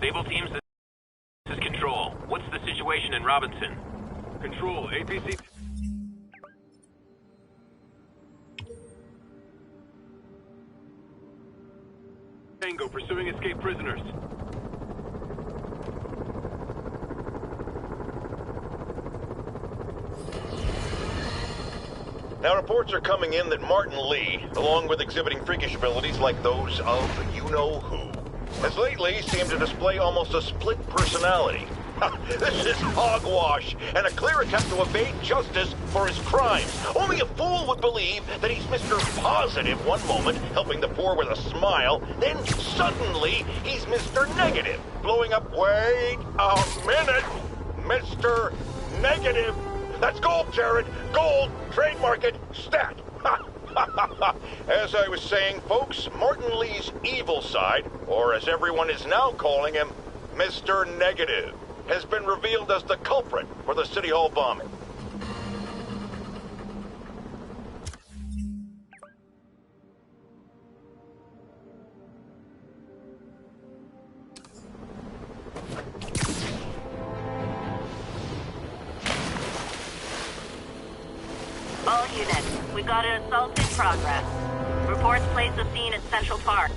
Sable teams, this is Control. What's the situation in Robinson? Control, APC... Tango pursuing escaped prisoners. Now, reports are coming in that Martin Lee, along with exhibiting freakish abilities like those of you-know-who, has lately seemed to display almost a split personality. This is hogwash, and a clear attempt to evade justice for his crimes. Only a fool would believe that he's Mr. Positive one moment, helping the poor with a smile, then suddenly he's Mr. Negative, blowing up, wait a minute, Mr. Negative. That's gold, Jared. Gold, trademark it, stat. As I was saying, folks, Martin Lee's evil side, or as everyone is now calling him, Mr. Negative, has been revealed as the culprit for the City Hall bombing. All units, we got an assault in progress. Reports place the scene at Central Park.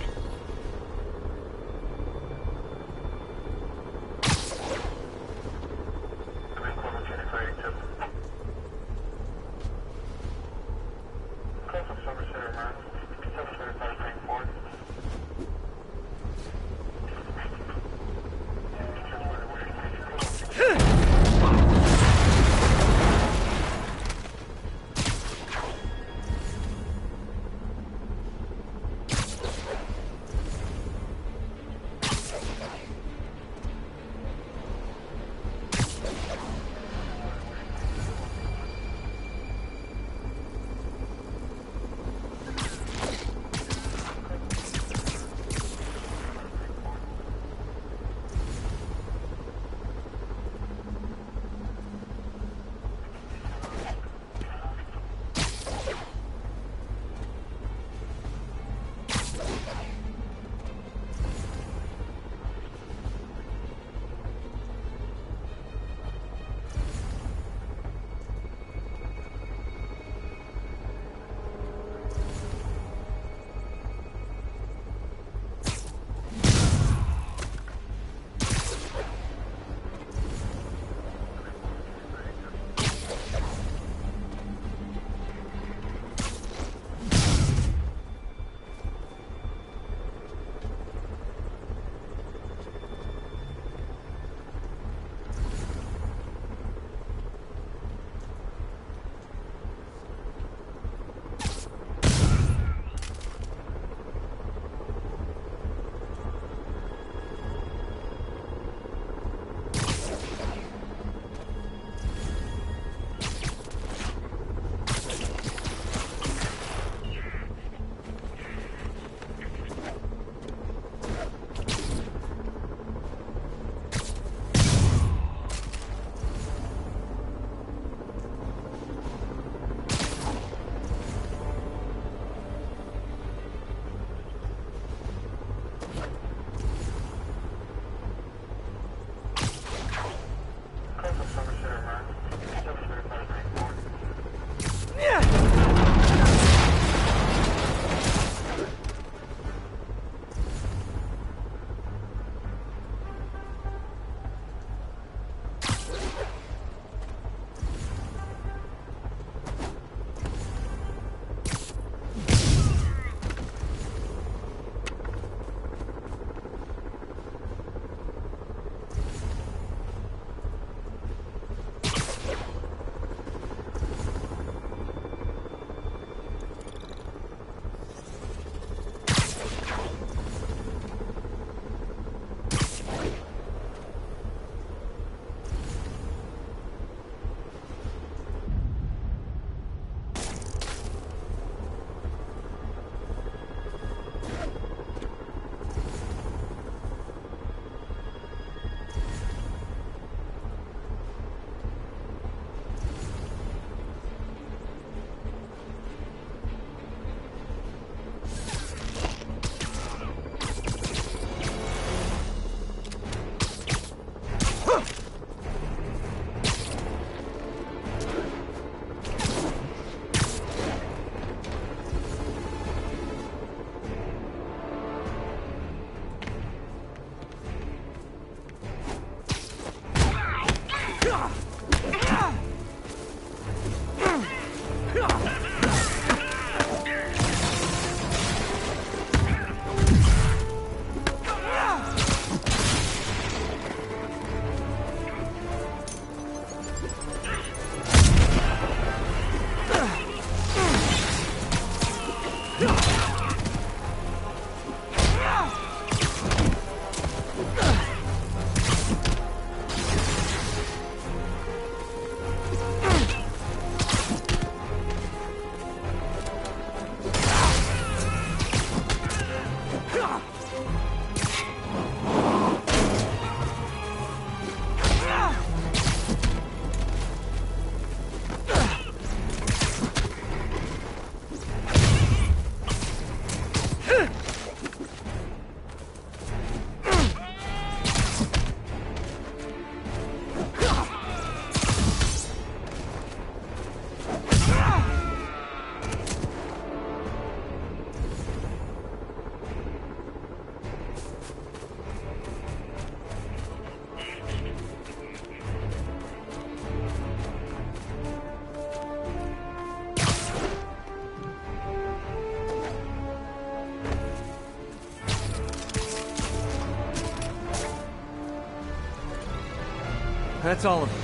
That's all of them.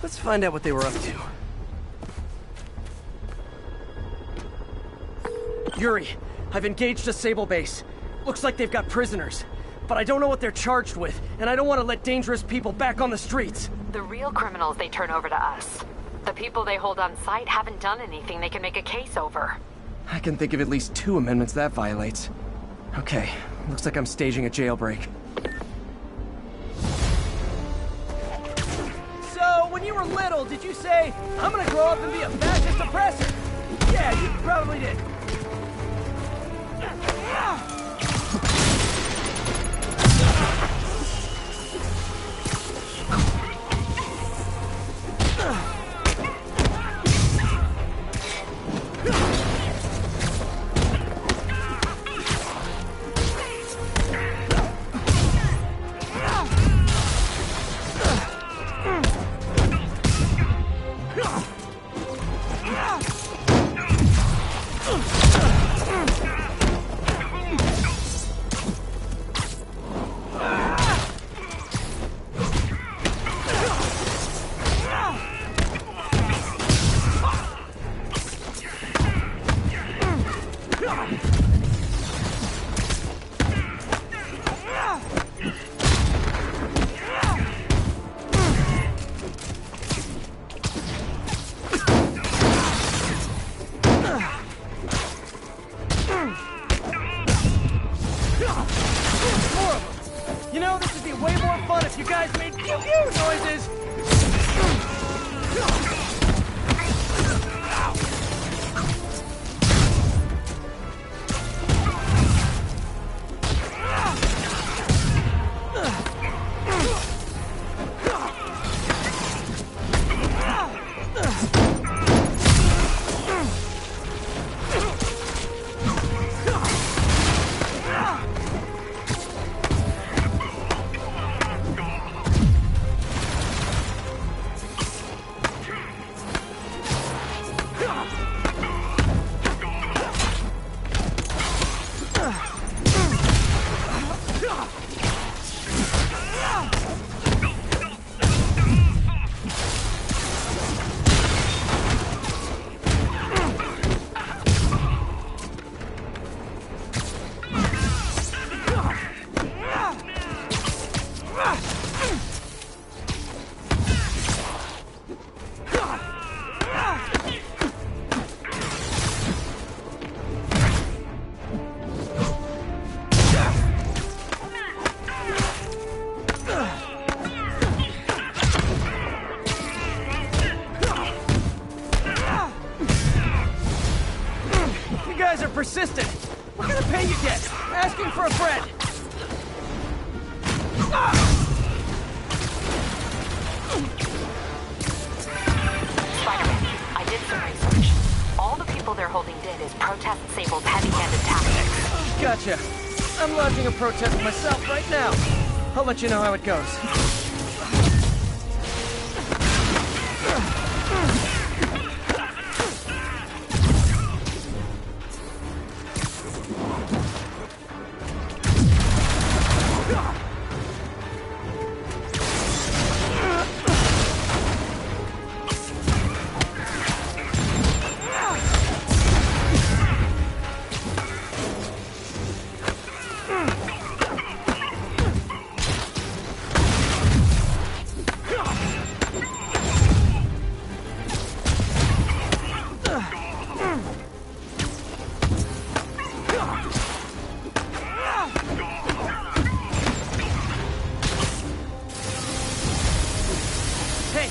Let's find out what they were up to. Yuri, I've engaged a Sable base. Looks like they've got prisoners. But I don't know what they're charged with, and I don't want to let dangerous people back on the streets. The real criminals they turn over to us. The people they hold on site haven't done anything they can make a case over. I can think of at least 2 amendments that violates. Okay, looks like I'm staging a jailbreak. When you were little, did you say, I'm gonna grow up and be a fascist oppressor? Yeah, you probably did. You know, this would be way more fun if you guys made pew-pew noises! Persistent. What kind of pay you get? Asking for a friend. Spider-Man, I did some research. All the people they're holding dead is protest Sable's heavy-handed tactics. Gotcha. I'm launching a protest myself right now. I'll let you know how it goes.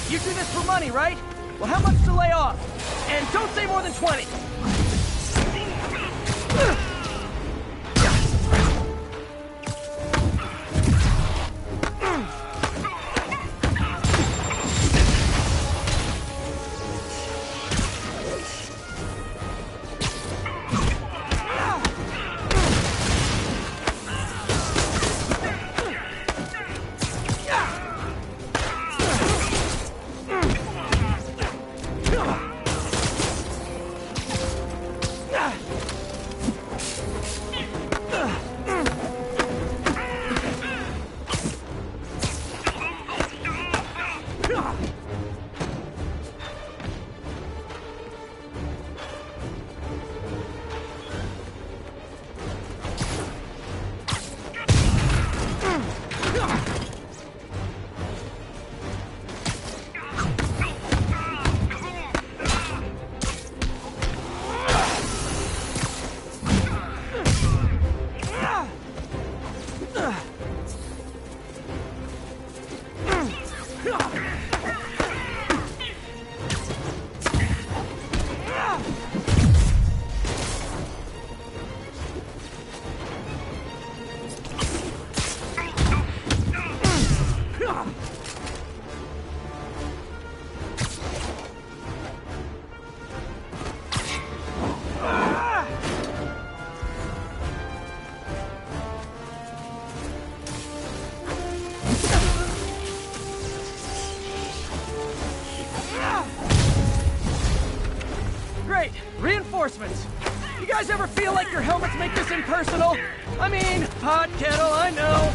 You do this for money, right? Well, how much to lay off? And don't say more than 20. guys ever feel like your helmets make this impersonal? I mean, hot kettle, I know.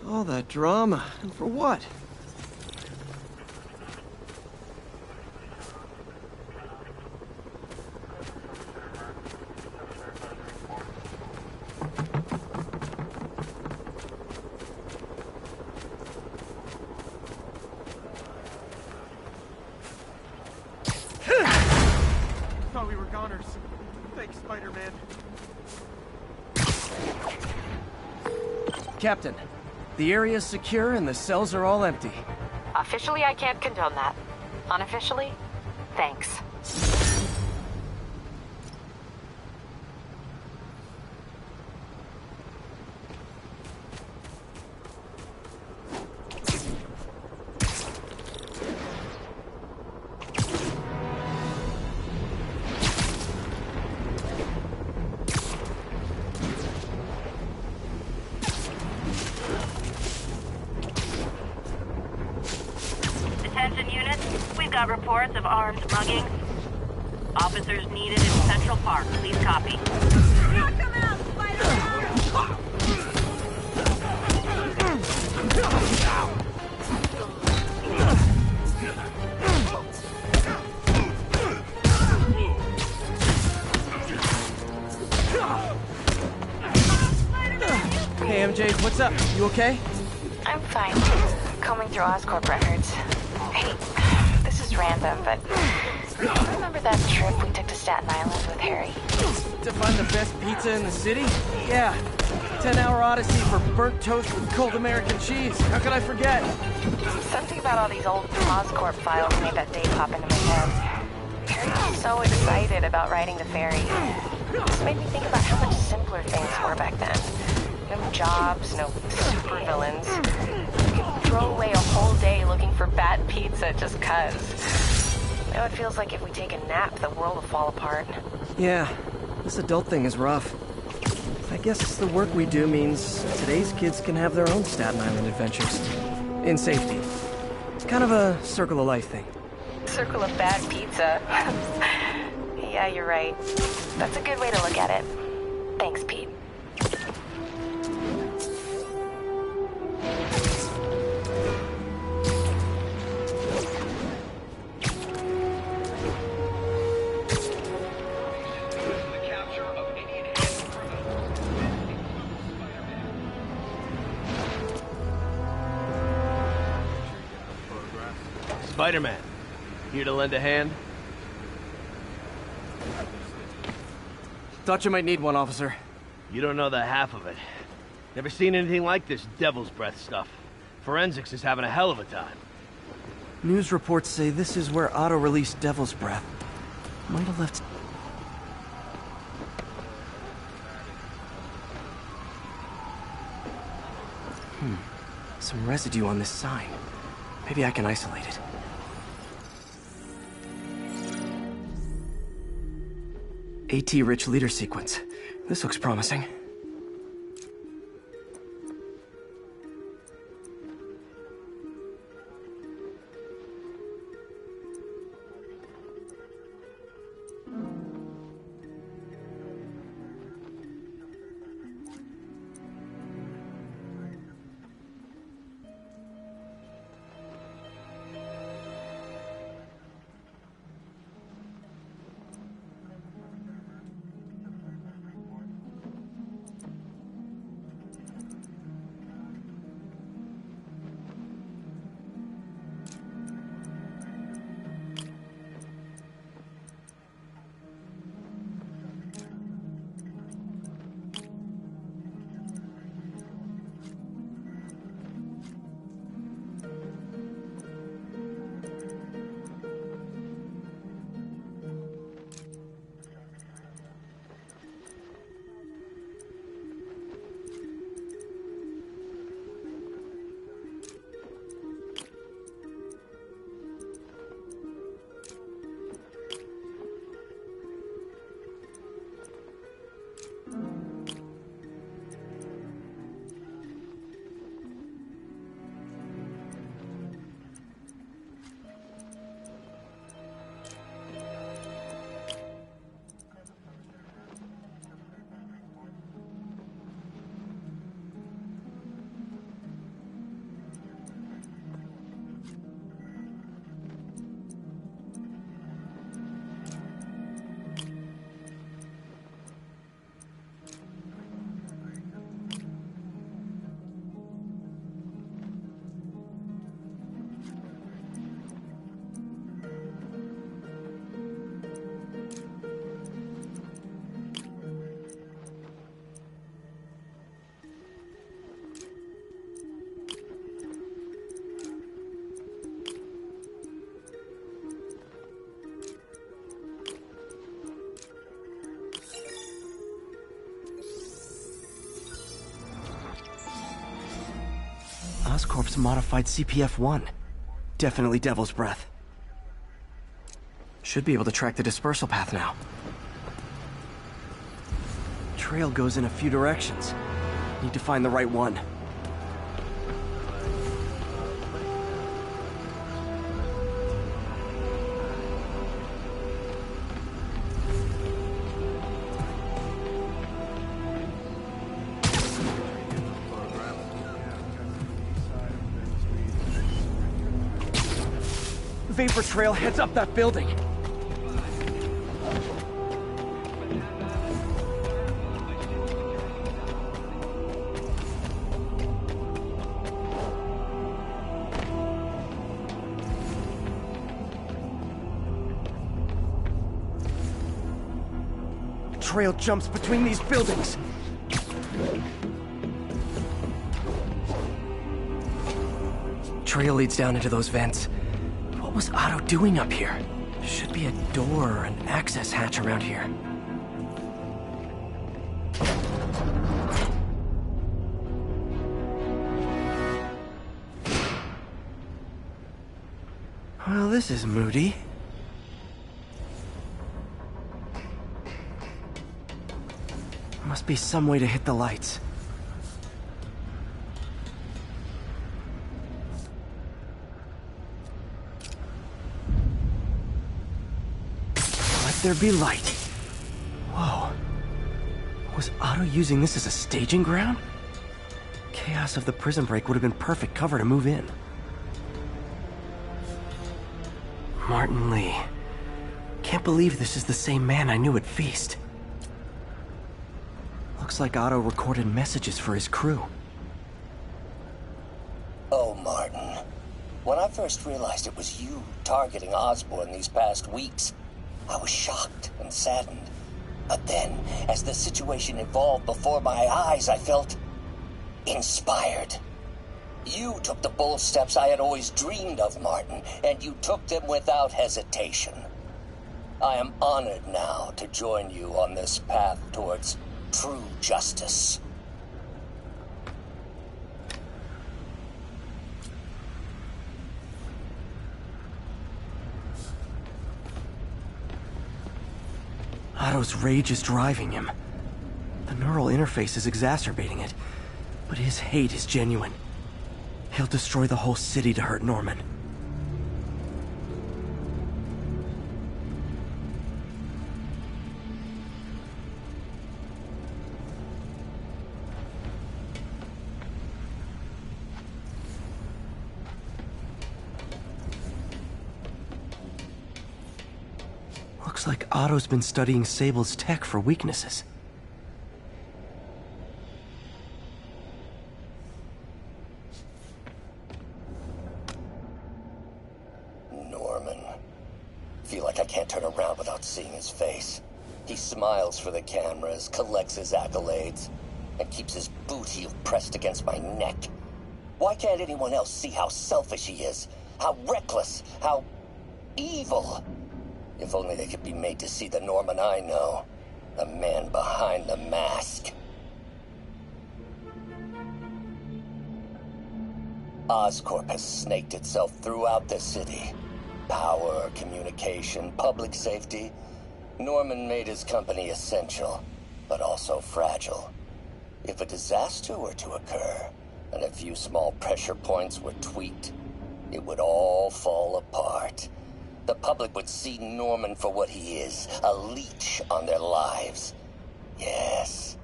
All that drama, and for what? Thought we were goners. Thanks, Spider-Man. Captain, the area's secure and the cells are all empty. Officially, I can't condone that. Unofficially, thanks. Attention units, we've got reports of armed muggings. Officers needed in Central Park. Please copy. Knock them out, Spider-Man! Hey, MJ, what's up? You okay? I'm fine. Combing through Oscorp records. Hey, this is random, but remember that trip we took to Staten Island with Harry? To find the best pizza in the city? Yeah. 10-hour odyssey for burnt toast with cold American cheese. How could I forget? Something about all these old Oscorp files made that day pop into my head. Harry was so excited about riding the ferry. It just made me think about how much simpler things were back then. No jobs, no supervillains. You could throw away a whole day looking for bad pizza just 'cause. Now it feels like if we take a nap, the world will fall apart. Yeah, this adult thing is rough. I guess the work we do means today's kids can have their own Staten Island adventures. In safety. It's kind of a circle of life thing. Circle of bad pizza. Yeah, you're right. That's a good way to look at it. Thanks, Pete. Spider-Man. Here to lend a hand? Thought you might need one, officer. You don't know the half of it. Never seen anything like this devil's breath stuff. Forensics is having a hell of a time. News reports say this is where Otto released Devil's Breath. Might have left... Some residue on this sign. Maybe I can isolate it. AT-rich leader sequence. This looks promising. Oscorp's modified CPF-1. Definitely Devil's Breath. Should be able to track the dispersal path now. Trail goes in a few directions. Need to find the right one. Vapor trail heads up that building. Trail jumps between these buildings. Trail leads down into those vents. What was Otto doing up here? Should be a door or an access hatch around here. Well, this is moody. Must be some way to hit the lights. There be light. Whoa. Was Otto using this as a staging ground? Chaos of the prison break would have been perfect cover to move in. Martin Lee. Can't believe this is the same man I knew at Feast. Looks like Otto recorded messages for his crew. Oh, Martin. When I first realized it was you targeting Osborn these past weeks, I was shocked and saddened. But then, as the situation evolved before my eyes, I felt inspired. You took the bold steps I had always dreamed of, Martin, and you took them without hesitation. I am honored now to join you on this path towards true justice. Otto's rage is driving him. The neural interface is exacerbating it, but his hate is genuine. He'll destroy the whole city to hurt Norman. Looks like Otto's been studying Sable's tech for weaknesses. Norman. Feel like I can't turn around without seeing his face. He smiles for the cameras, collects his accolades, and keeps his boot heel pressed against my neck. Why can't anyone else see how selfish he is? How reckless? How evil? If only they could be made to see the Norman I know. The man behind the mask. Oscorp has snaked itself throughout the city. Power, communication, public safety. Norman made his company essential, but also fragile. If a disaster were to occur, and a few small pressure points were tweaked, it would all fall apart. The public would see Norman for what he is, a leech on their lives. Yes,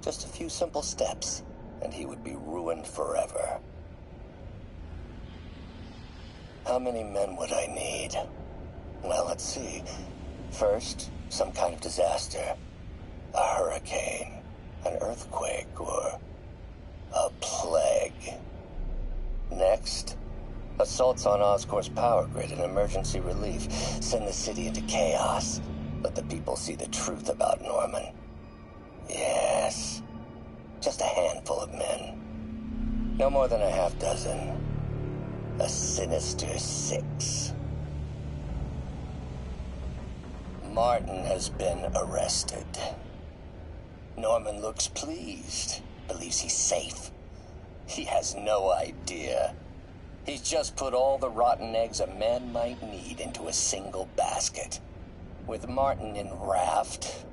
just a few simple steps, and he would be ruined forever. How many men would I need? Well, let's see. First, some kind of disaster. A hurricane, an earthquake, or a plague. Next, assaults on Oscorp's power grid and emergency relief. Send the city into chaos. Let the people see the truth about Norman. Yes, just a handful of men. No more than a half dozen. A Sinister Six. Martin has been arrested. Norman looks pleased, believes he's safe. He has no idea. He's just put all the rotten eggs a man might need into a single basket. With Martin in raft,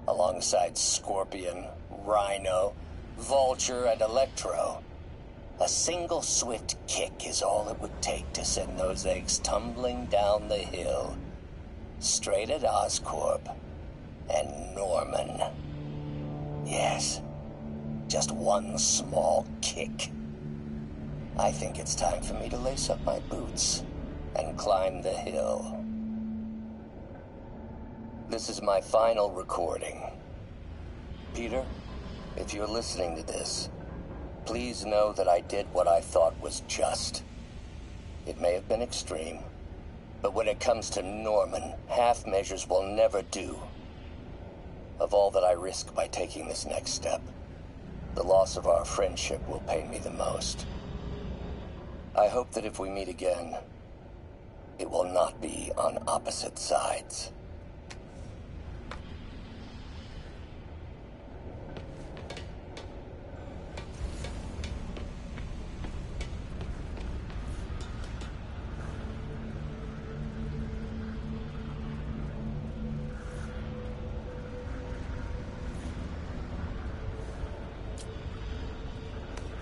alongside Scorpion, Rhino, Vulture, and Electro, a single swift kick is all it would take to send those eggs tumbling down the hill, straight at Oscorp and Norman. Yes, just one small kick. I think it's time for me to lace up my boots and climb the hill. This is my final recording. Peter, if you're listening to this, please know that I did what I thought was just. It may have been extreme, but when it comes to Norman, half measures will never do. Of all that I risk by taking this next step, the loss of our friendship will pain me the most. I hope that if we meet again, it will not be on opposite sides.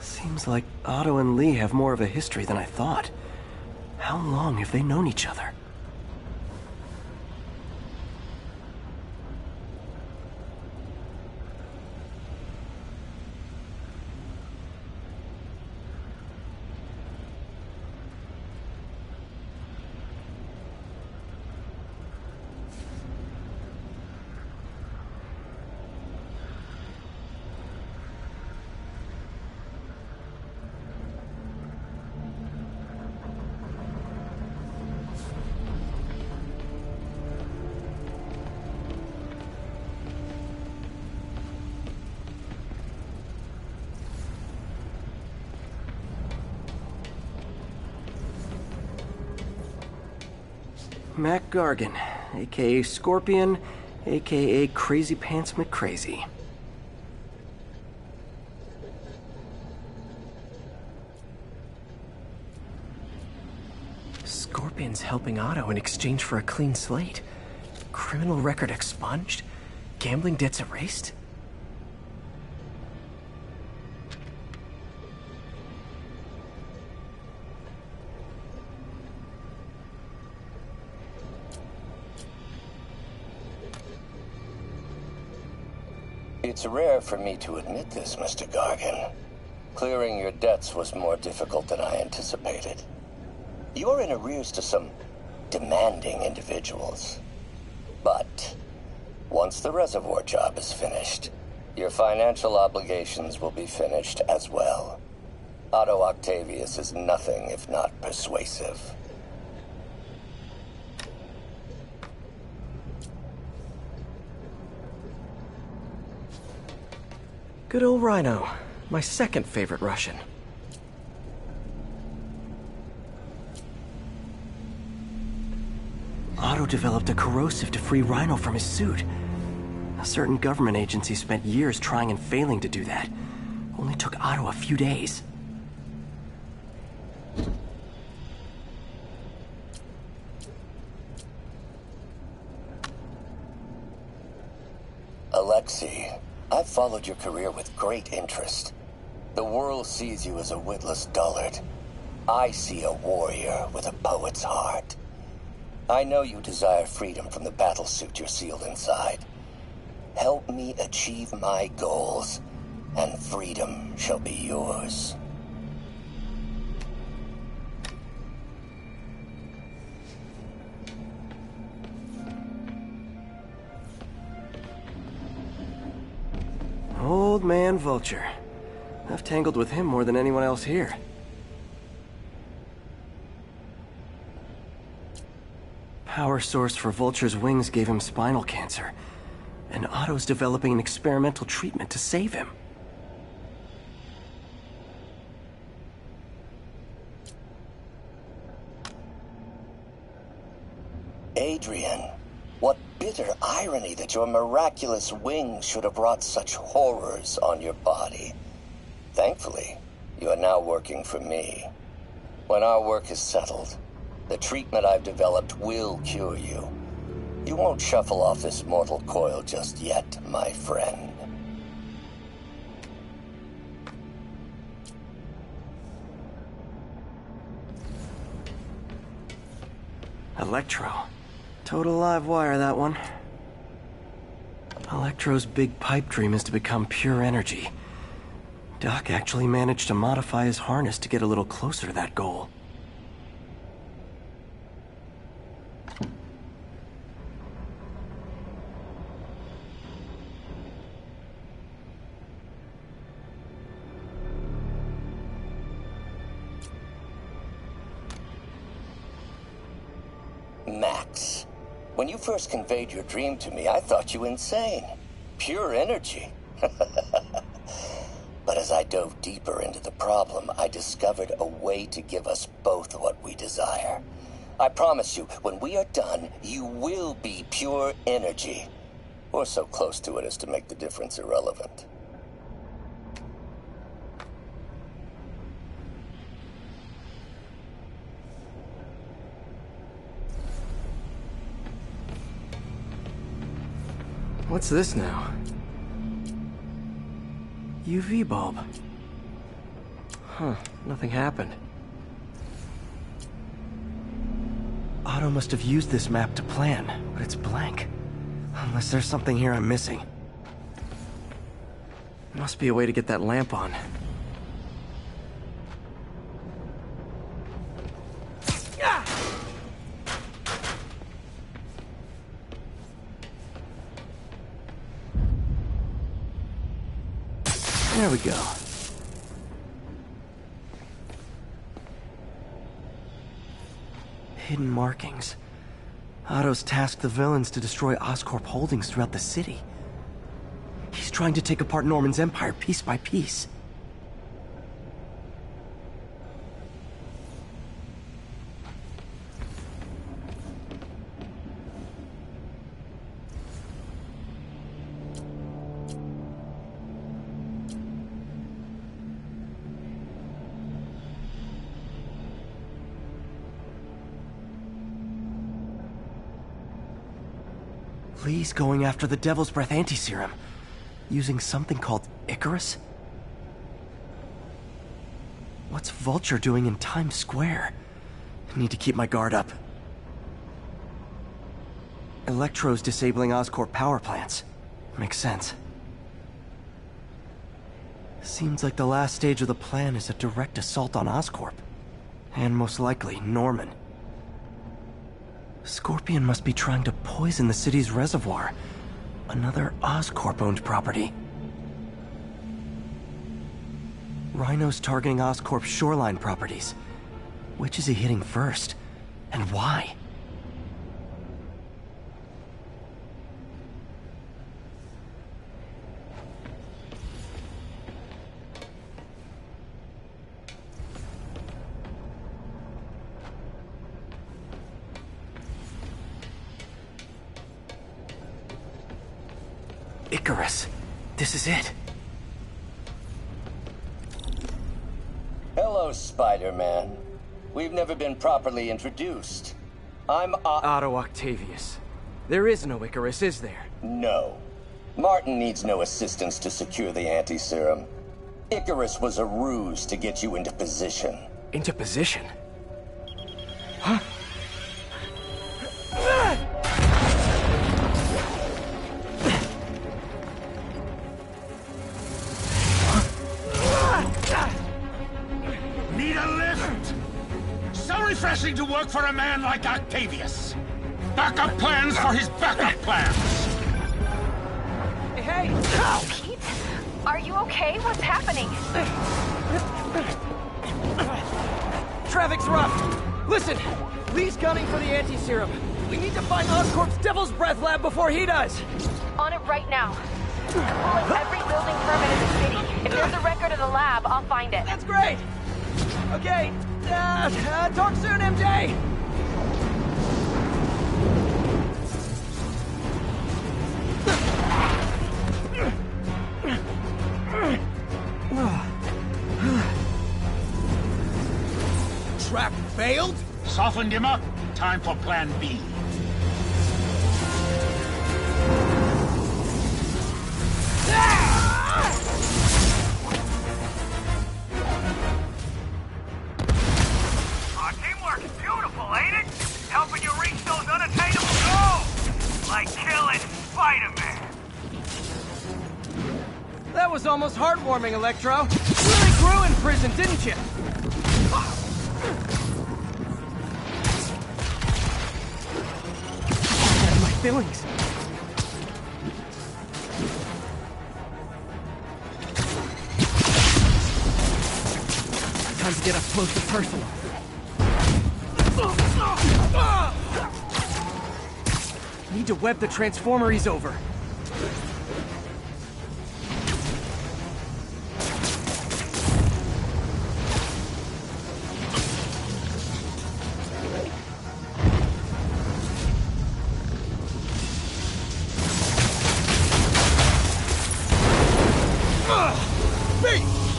Seems like Otto and Lee have more of a history than I thought. How long have they known each other? Mac Gargan, aka Scorpion, aka Crazy Pants McCrazy. Scorpion's helping Otto in exchange for a clean slate. Criminal record expunged? Gambling debts erased? It's rare for me to admit this, Mr. Gargan. Clearing your debts was more difficult than I anticipated. You're in arrears to some demanding individuals. But once the reservoir job is finished, your financial obligations will be finished as well. Otto Octavius is nothing if not persuasive. Good old Rhino. My second favorite Russian. Otto developed a corrosive to free Rhino from his suit. A certain government agency spent years trying and failing to do that. Only took Otto a few days. Alexei, I've followed your career with great interest. The world sees you as a witless dullard. I see a warrior with a poet's heart. I know you desire freedom from the battlesuit you're sealed inside. Help me achieve my goals, and freedom shall be yours. Old man Vulture. I've tangled with him more than anyone else here. Power source for Vulture's wings gave him spinal cancer, and Otto's developing an experimental treatment to save him. Adrian, what bitter irony that your miraculous wings should have wrought such horrors on your body. Thankfully, you are now working for me. When our work is settled, the treatment I've developed will cure you. You won't shuffle off this mortal coil just yet, my friend. Electro. Total live wire, that one. Electro's big pipe dream is to become pure energy. Doc actually managed to modify his harness to get a little closer to that goal. Max, when you first conveyed your dream to me, I thought you insane. Pure energy. But as I dove deeper into the problem, I discovered a way to give us both what we desire. I promise you, when we are done, you will be pure energy. Or so close to it as to make the difference irrelevant. What's this now? UV bulb. Huh, nothing happened. Otto must have used this map to plan, but it's blank. Unless there's something here I'm missing. Must be a way to get that lamp on. There we go. Hidden markings. Otto's tasked the villains to destroy Oscorp holdings throughout the city. He's trying to take apart Norman's empire piece by piece. Lee's going after the Devil's Breath anti-serum, using something called Icarus? What's Vulture doing in Times Square? I need to keep my guard up. Electro's disabling Oscorp power plants. Makes sense. Seems like the last stage of the plan is a direct assault on Oscorp. And most likely, Norman. Scorpion must be trying to poison the city's reservoir. Another Oscorp-owned property. Rhino's targeting Oscorp's shoreline properties. Which is he hitting first? And why? Icarus. This is it. Hello, Spider-Man. We've never been properly introduced. I'm Otto Octavius. There is no Icarus, is there? No. Martin needs no assistance to secure the anti-serum. Icarus was a ruse to get you into position. Into position? Huh? Need a lift? So refreshing to work for a man like Octavius. Backup plans for his backup plans. Hey! Pete? Are you okay? What's happening? Traffic's rough. Listen, Lee's gunning for the anti-serum. We need to find Oscorp's Devil's Breath lab before he does. On it right now. I'm pulling every building permit in the city. If there's a record of the lab, I'll find it. That's great! Okay, talk soon, MJ! Trap failed? Softened him up. Time for plan B. Our teamwork is beautiful, ain't it? Helping you reach those unattainable goals! Like killing Spider-Man. That was almost heartwarming, Electro. You really grew in prison, didn't you? My feelings. Time to get up close and personal. Need to web the transformer he's over.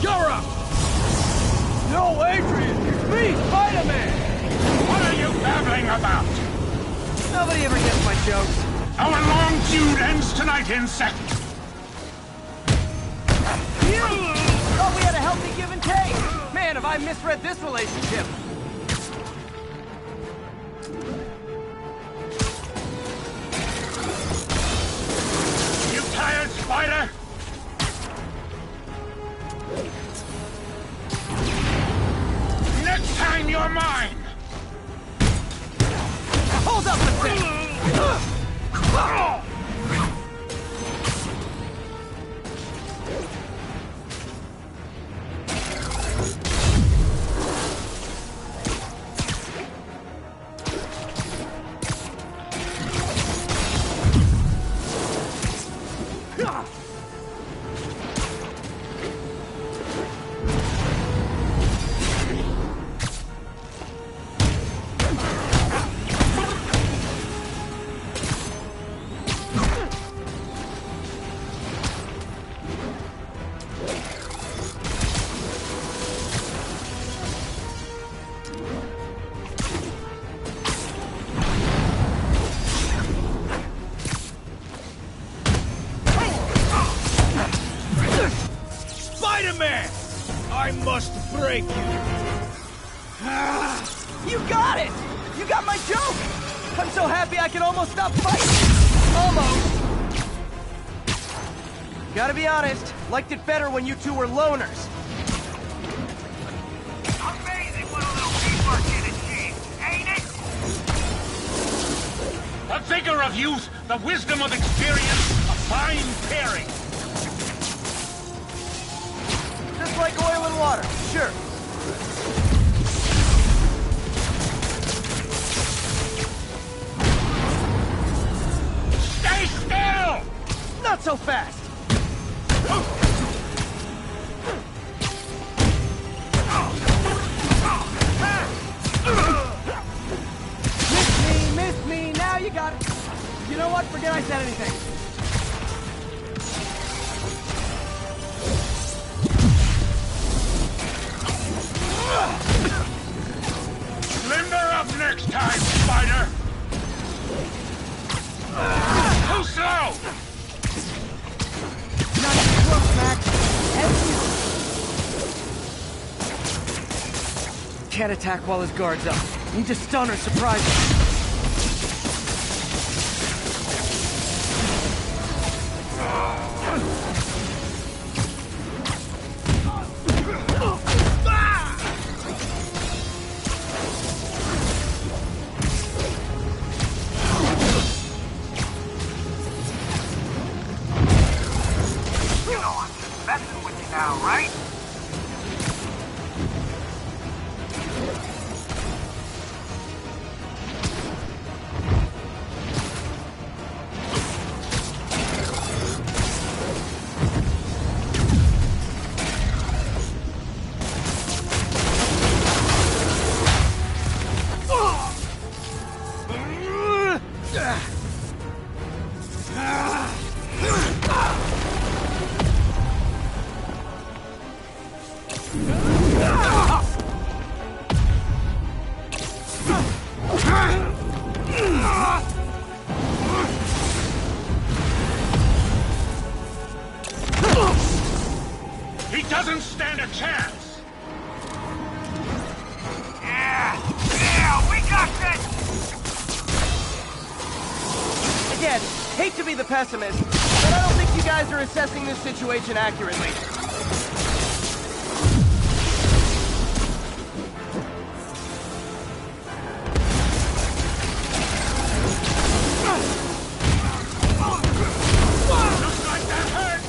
You're up! No, Adrian! It's me, Spider-Man! What are you babbling about? Nobody ever gets my jokes. Our long feud ends tonight, insect! Thought we had a healthy give and take! Man, have I misread this relationship! You tired, Spider? Next time you're mine! Hold up a sec! Spider-Man! I must break you. You got it! You got my joke! I'm so happy I can almost stop fighting! Almost! Gotta be honest, liked it better when you two were loners. Amazing what a little teamwork can achieve, ain't it? The vigor of youth, the wisdom of experience, a fine pairing. Just like oil and water, sure. Stay still! Not so fast! Miss me, now you got it. You know what? Forget I said anything. Limber up next time, Spider! Too slow! Not even close, Max. Can't attack while his guard's up. Need to stun or surprise him. You know I'm just messing with you now, right? He doesn't stand a chance! Yeah, we got this! Again, hate to be the pessimist, but I don't think you guys are assessing this situation accurately. Looks like that hurt!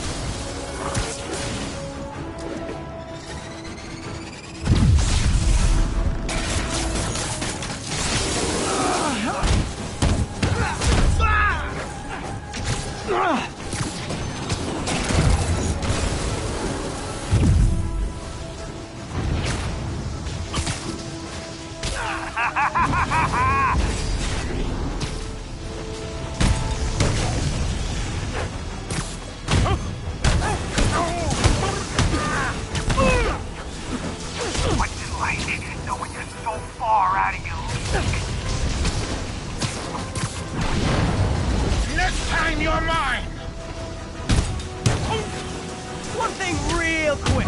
What's it like knowing you're so far out of your league? Next time you're mine! One thing real quick.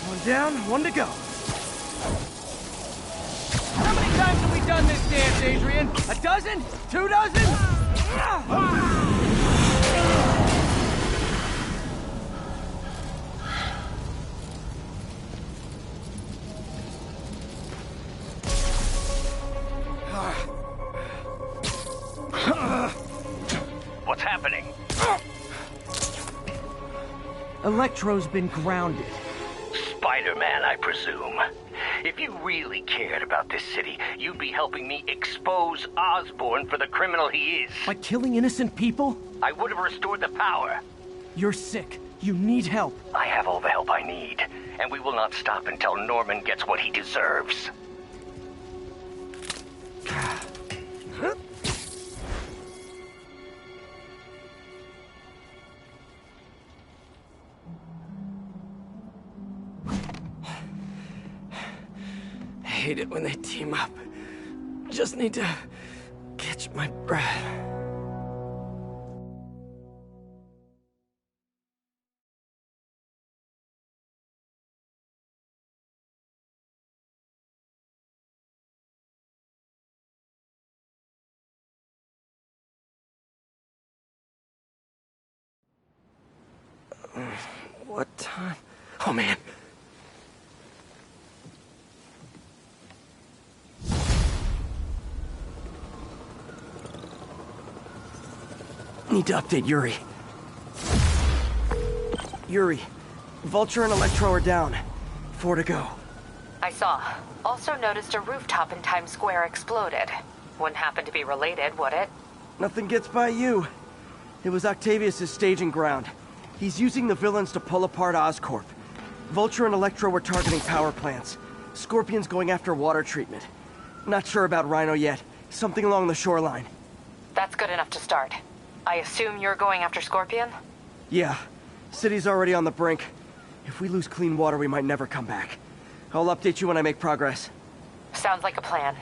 One down, one to go. How many times have we done this dance, Adrian? A dozen? 2 dozen? Electro's been grounded. Spider-Man, I presume. If you really cared about this city, you'd be helping me expose Osborn for the criminal he is. By killing innocent people? I would have restored the power. You're sick. You need help. I have all the help I need, and we will not stop until Norman gets what he deserves. I hate it when they team up. Just need to catch my breath. What time? Oh, man. Need to update Yuri. Yuri, Vulture and Electro are down. 4 to go. I saw. Also noticed a rooftop in Times Square exploded. Wouldn't happen to be related, would it? Nothing gets by you. It was Octavius' staging ground. He's using the villains to pull apart Oscorp. Vulture and Electro were targeting power plants. Scorpion's going after water treatment. Not sure about Rhino yet. Something along the shoreline. That's good enough to start. I assume you're going after Scorpion? Yeah. City's already on the brink. If we lose clean water, we might never come back. I'll update you when I make progress. Sounds like a plan.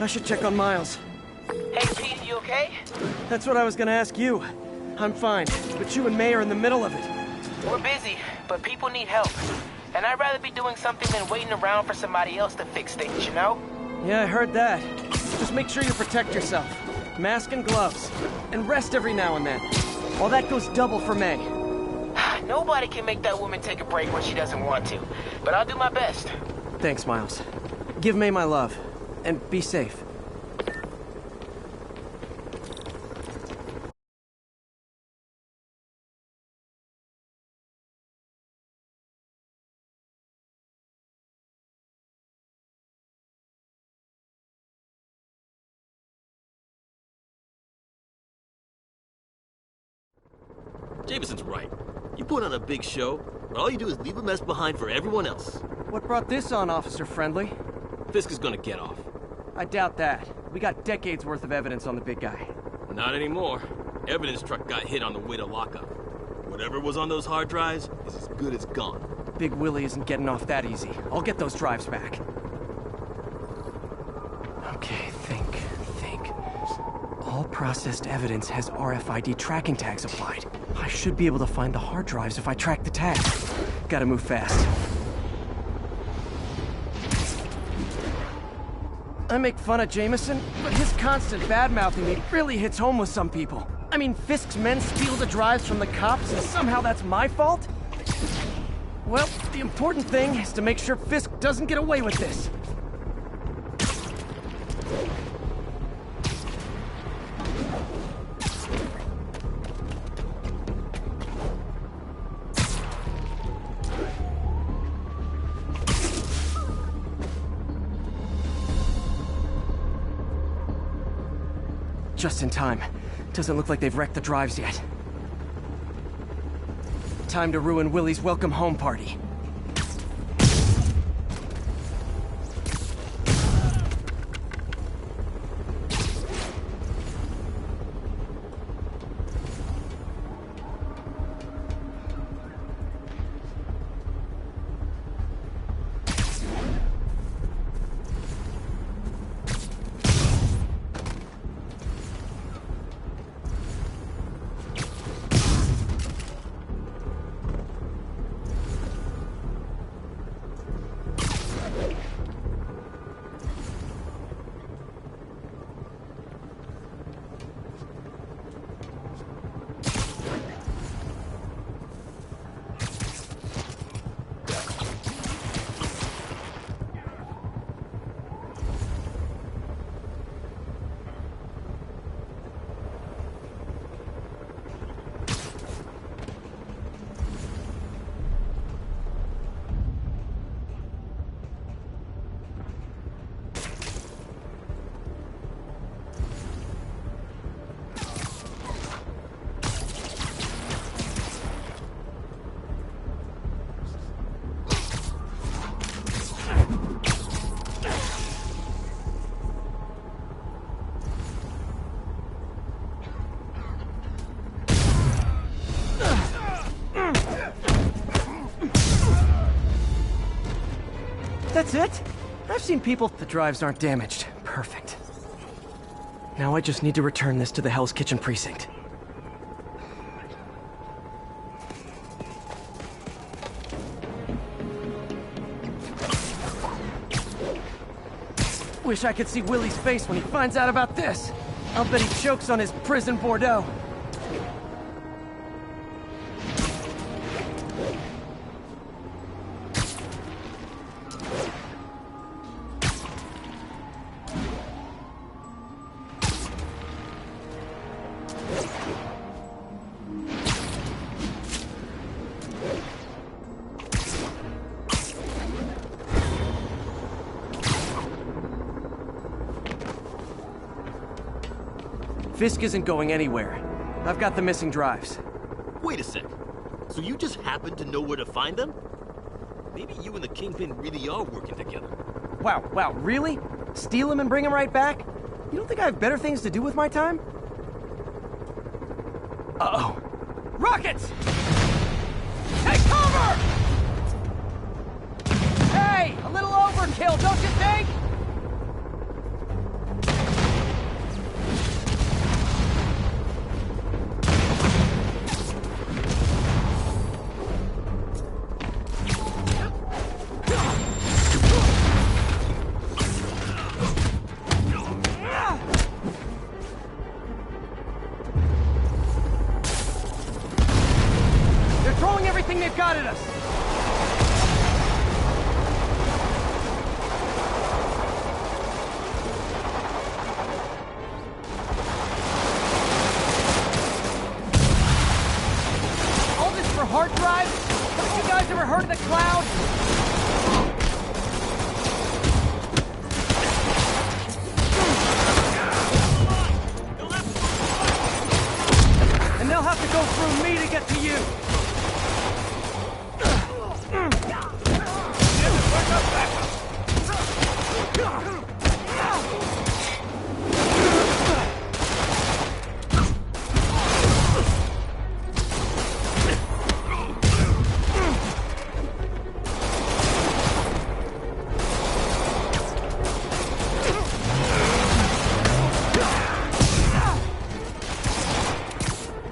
I should check on Miles. Hey, Pete, you okay? That's what I was gonna ask you. I'm fine, but you and May are in the middle of it. We're busy, but people need help. And I'd rather be doing something than waiting around for somebody else to fix things, you know? Yeah, I heard that. Just make sure you protect yourself. Mask and gloves. And rest every now and then. All that goes double for May. Nobody can make that woman take a break when she doesn't want to. But I'll do my best. Thanks, Miles. Give May my love. And be safe. Jameson's right. You put on a big show, but all you do is leave a mess behind for everyone else. What brought this on, Officer Friendly? Fisk is gonna get off. I doubt that. We got decades worth of evidence on the big guy. Not anymore. Evidence truck got hit on the way to lockup. Whatever was on those hard drives is as good as gone. Big Willie isn't getting off that easy. I'll get those drives back. Okay, think. All processed evidence has RFID tracking tags applied. I should be able to find the hard drives if I track the tags. Gotta move fast. I make fun of Jameson, but his constant bad-mouthing me really hits home with some people. I mean, Fisk's men steal the drives from the cops, and somehow that's my fault? Well, the important thing is to make sure Fisk doesn't get away with this. Just in time. Doesn't look like they've wrecked the drives yet. Time to ruin Willie's welcome home party. That's it? I've seen people... The drives aren't damaged. Perfect. Now I just need to return this to the Hell's Kitchen precinct. Wish I could see Willie's face when he finds out about this. I'll bet he chokes on his prison Bordeaux. Fisk isn't going anywhere. I've got the missing drives. Wait a sec. So you just happen to know where to find them? Maybe you and the Kingpin really are working together. Wow, really? Steal him and bring him right back? You don't think I have better things to do with my time? Uh-oh. Rockets! Take cover! Hey, a little overkill, don't you think? They've got at us! All this for hard drives? Haven't you guys ever heard of the cloud? And they'll have to go through me to get to you!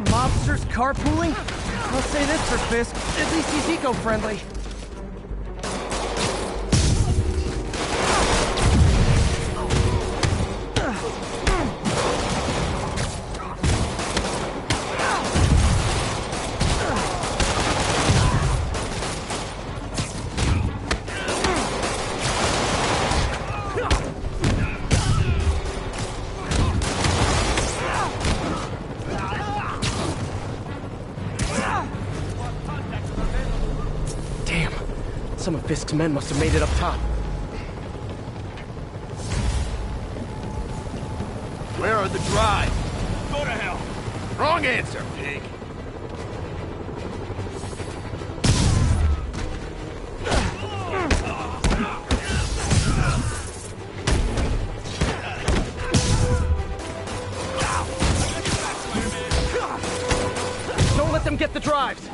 Mobsters carpooling? I'll say this for Fisk, at least he's eco-friendly. Some of Fisk's men must have made it up top. Where are the drives? Go to hell. Wrong answer, pig. Don't let them get the drives.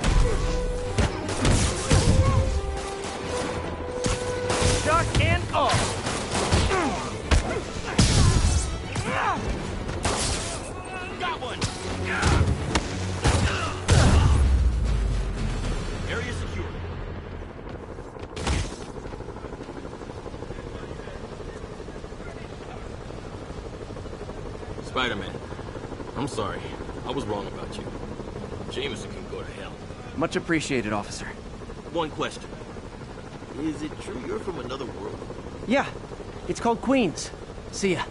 Shock and off. Got one! Area secure. Spider-Man, I'm sorry. I was wrong about you. Jameson can go to hell. Much appreciated, officer. One question. Is it true you're from another world? Yeah. It's called Queens. See ya.